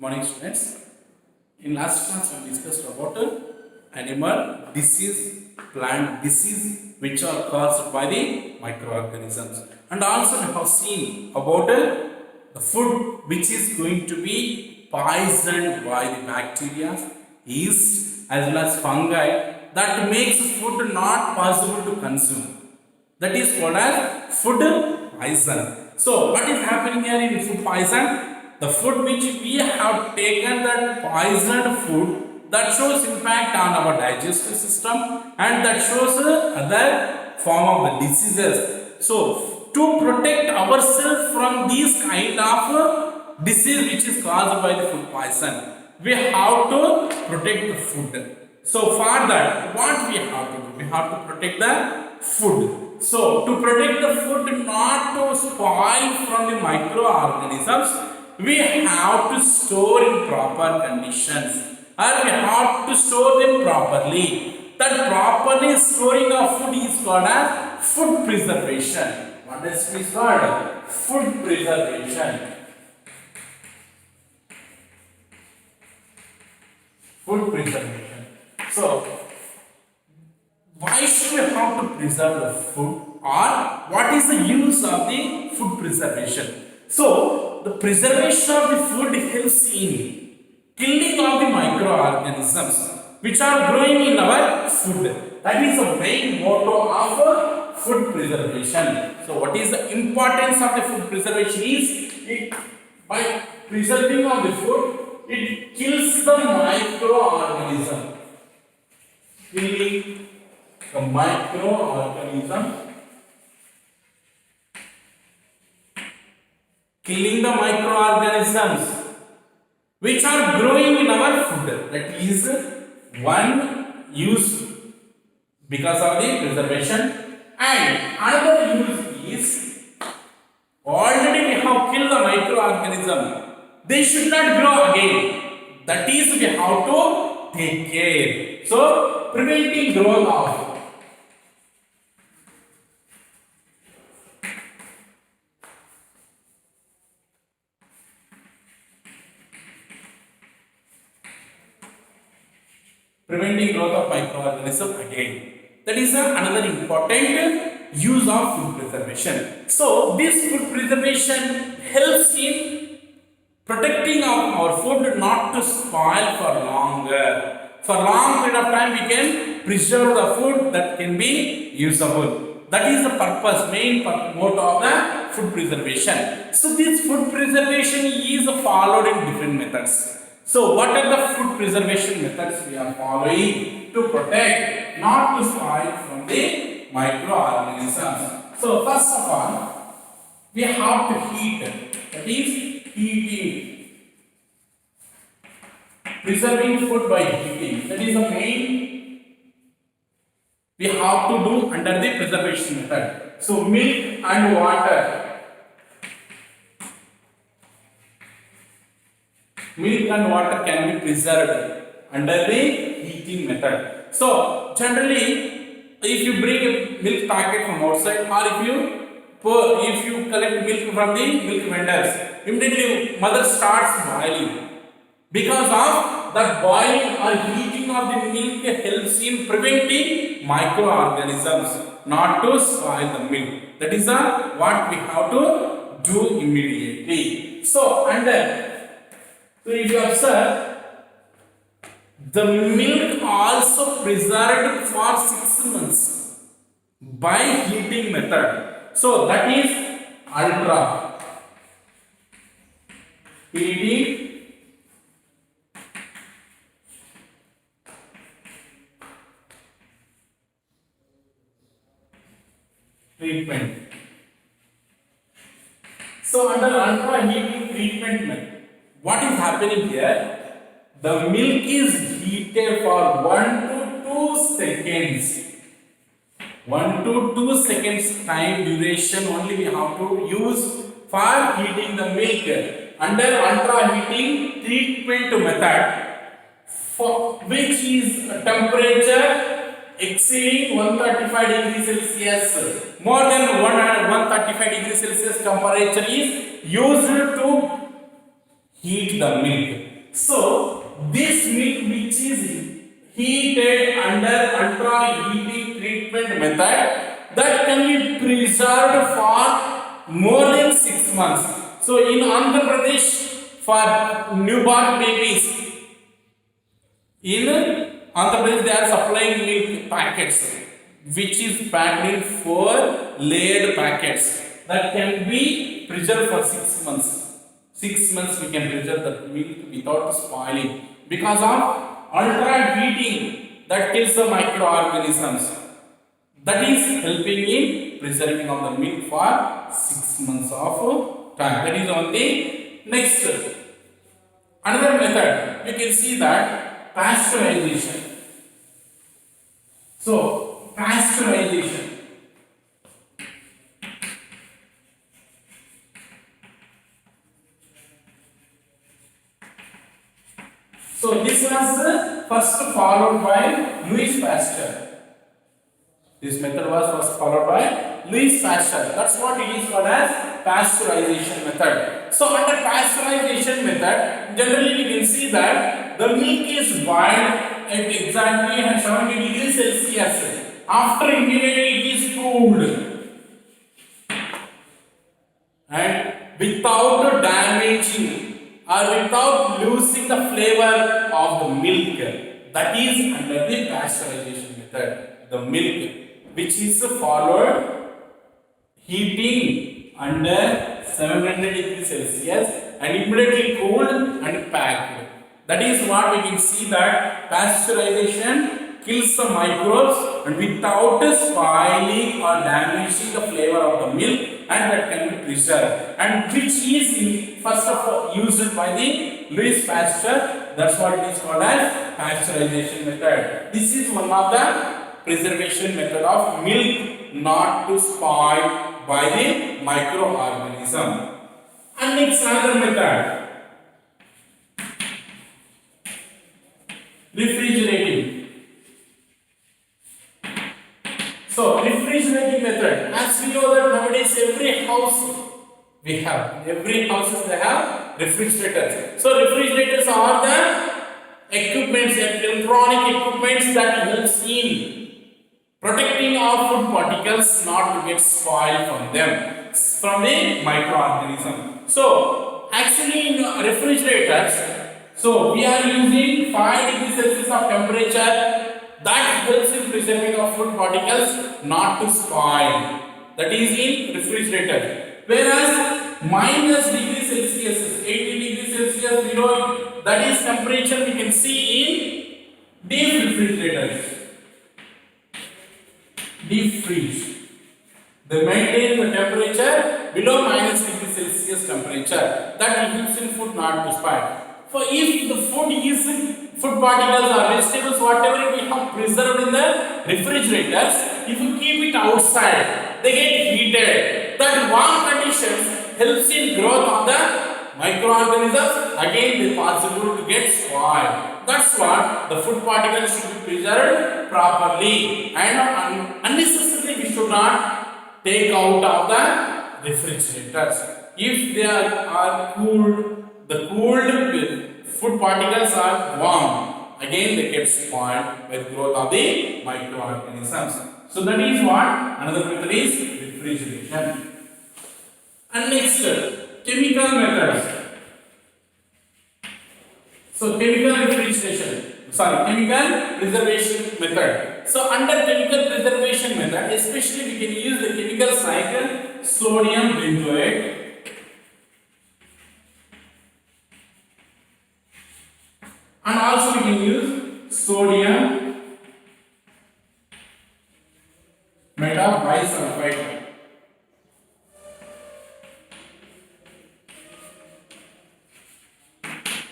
Morning students. In last class we discussed about animal disease, plant disease which are caused by the microorganisms, and also we have seen about the food which is going to be poisoned by the bacteria, yeast as well as fungi that makes food not possible to consume. That is called as food poison. So what is happening here in food poison? The food which we have taken, that poisoned food, that shows impact on our digestive system and that shows other form of the diseases. So to protect ourselves from these kind of disease which is caused by the food poison, we have to protect the food. So for that, what we have to do? We have to protect the food. So to protect the food not to spoil from the microorganisms, we have to store in proper conditions, or we have to store them properly. That properly storing of food is called as food preservation. What is it called? Food preservation. Food preservation. So, why should we have to preserve the food, or what is the use of the food preservation? So, the preservation of the food helps in killing of the microorganisms which are growing in our food. That is the main motto of food preservation. So, what is the importance of the food preservation is by preserving of the food, it kills the microorganism. Killing the microorganism. Killing the microorganisms which are growing in our food. That is one use because of the preservation, and another use is already we have killed the microorganism. They should not grow again. That is we have to take care. So preventing growth of microorganism again. That is another important use of food preservation. So this food preservation helps in protecting our food not to spoil for longer. For long period of time we can preserve the food that can be usable. That is the purpose, main motto of the food preservation. So this food preservation is followed in different methods. So what are the food preservation methods we are following to protect not to spoil from the microorganisms? So first of all, we have to heat. That is heating. Preserving food by heating. That is the main we have to do under the preservation method. So milk and water. Milk and water can be preserved under the heating method. So generally, if you bring a milk packet from outside, or if you collect milk from the milk vendors, immediately mother starts boiling. Because of that boiling or heating of the milk helps in preventing microorganisms not to spoil the milk. That is what we have to do immediately. So if you observe, the milk also preserved for 6 months by heating method. So that is ultra heating treatment. So under ultra heating treatment method, what is happening here? The milk is heated for 1 to 2 seconds. 1 to 2 seconds time duration only we have to use for heating the milk under ultra heating treatment method, for which is a temperature exceeding 135 degrees Celsius. More than 135 degrees Celsius temperature is used to heat the milk. So this milk which is heated under ultra heating treatment method that can be preserved for more than 6 months. So in Andhra Pradesh for newborn babies, in Andhra Pradesh they are supplying milk packets which is packed in 4 layered packets that can be preserved for 6 months. 6 months we can preserve the milk without spoiling because of ultra heating that kills the microorganisms. That is helping in preserving of the milk for 6 months of time. That is on the next. Another method we can see that pasteurization. So pasteurization. So this was first followed by Louis Pasteur. This method was first followed by Louis Pasteur. That's what it is called as pasteurization method. So under pasteurization method, generally we can see that the milk is boiled at exactly 70 degrees Celsius. After immediately it is cooled and without damaging or without losing the flavor of the milk. That is under the pasteurization method. The milk which is followed heating under 700 degrees Celsius and immediately cooled and packed. That is what we can see that pasteurization kills the microbes and without spoiling or damaging the flavor of the milk, and that can be preserved, and which is first of all used by the Louis Pasteur. That's what it is called as pasteurization method. This is one of the preservation method of milk not to spoil by the microorganism. And next another method, refrigerating. So refrigerating method, as we know that nowadays every house we have, every houses they have refrigerators. So refrigerators are the equipments, electronic equipments that helps in protecting our food particles not to get spoiled from them, from the microorganism. So actually in refrigerators, so we are using 5 degrees Celsius of temperature that helps in preserving of food particles not to spoil. That is in refrigerator. Whereas minus degree Celsius, 80 degrees Celsius below, that is temperature we can see in deep refrigerators. Deep freeze. They maintain the temperature below minus degree Celsius temperature. That helps in food not to spoil. For if the food particles or vegetables, whatever we have preserved in the refrigerators, if you keep it outside, they get heated. That warm conditions helps in growth of the microorganisms. Again, they possible to get spoiled. That's what the food particles should be preserved properly, and unnecessarily we should not take out of the refrigerators. If they are cooled, the cooled food particles are warm, again they get spoiled by the growth of the microorganisms. So that is what another method is refrigeration. And next, chemical methods. So chemical preservation method. So under chemical preservation method, especially we can use the chemical cycle sodium benzoate, and also we can use sodium metabisulfite.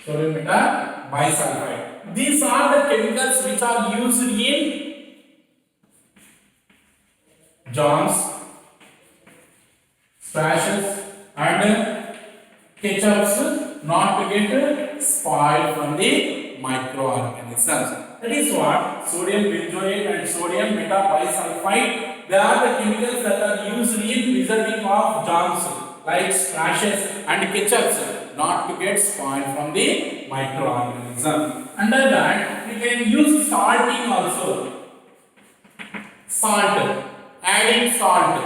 Sodium metabisulfite. These are the chemicals which are used in jams, slashes, and ketchups not to get spoiled from the microorganisms. That is what sodium benzoate and sodium metabisulfite, they are the chemicals that are used in preserving of jams, like splashes and ketchups not to get spoiled from the microorganism. Under that, we can use salting also. Salt, adding salt,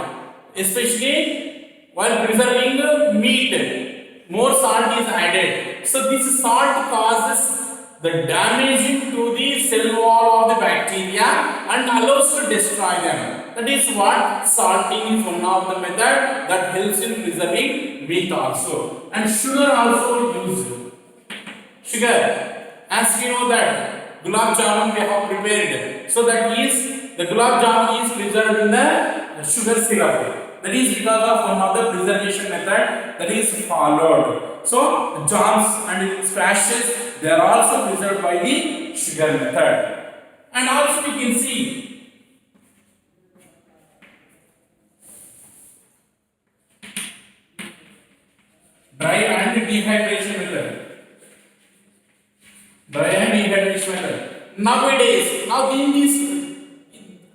especially while preserving meat, more salt is added. So this salt causes the damaging to the cell wall of the bacteria and allows to destroy them. That is what salting is one of the method that helps in preserving meat also. And sugar also used. Sugar, as we know that gulab jamun we have prepared, so that is the gulab jamun is preserved in the sugar syrup. That is because of one of the preservation method that is followed. So jams and splashes, they are also preserved by the sugar method. And also we can see dry and dehydration method. Dry and dehydration method. Nowadays, now in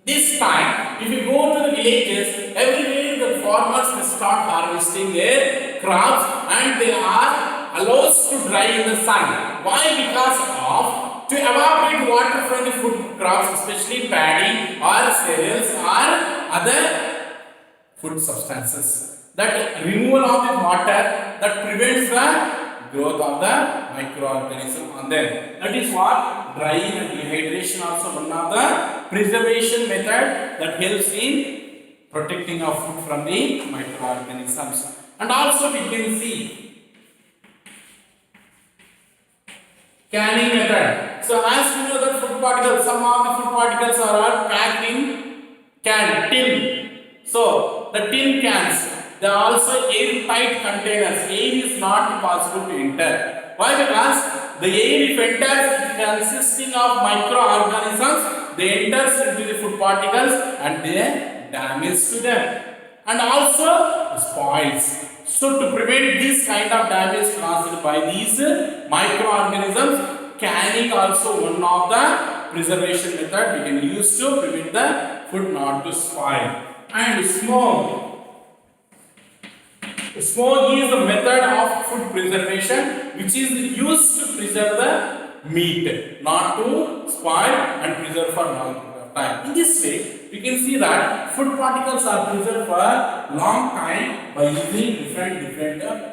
this time, if you go to the villages, everywhere the farmers will start harvesting their crops and they are allowed to dry in the sun. Why? Because of to evaporate water from the food crops, especially paddy or cereals or other food substances. That removal of the water that prevents the growth of the microorganism on them. That is what drying and dehydration also one of the preservation method that helps in protecting our food from the microorganisms. And also we can see canning method. So as we know that food particles, some of the food particles are packed in tin. So the tin cans, they are also airtight containers. Air is not possible to enter. Why? Because the air, if enters, consisting of microorganisms, they enters into the food particles and they damage to them and also spoils. So to prevent this kind of damage caused by these microorganisms, canning also one of the preservation method we can use to prevent the food not to spoil. And smoke. Smoke is the method of food preservation which is used to preserve the meat, not to spoil and preserve for long period of time. In this way, we can see that food particles are preserved for long time by using different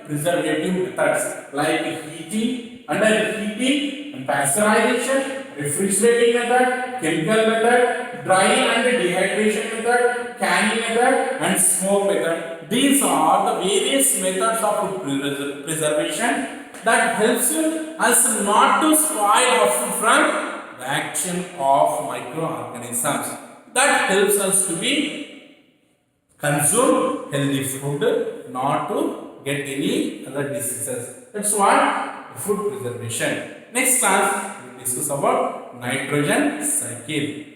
preservative methods like heating, under heating and pasteurization, refrigerating method, chemical method, drying and dehydration method, canning method and smoke method. These are the various methods of food preservation that helps us not to spoil our food from the action of microorganisms. That helps us to be consume healthy food, not to get any other diseases. That's what food preservation. Next class we will discuss about nitrogen cycle.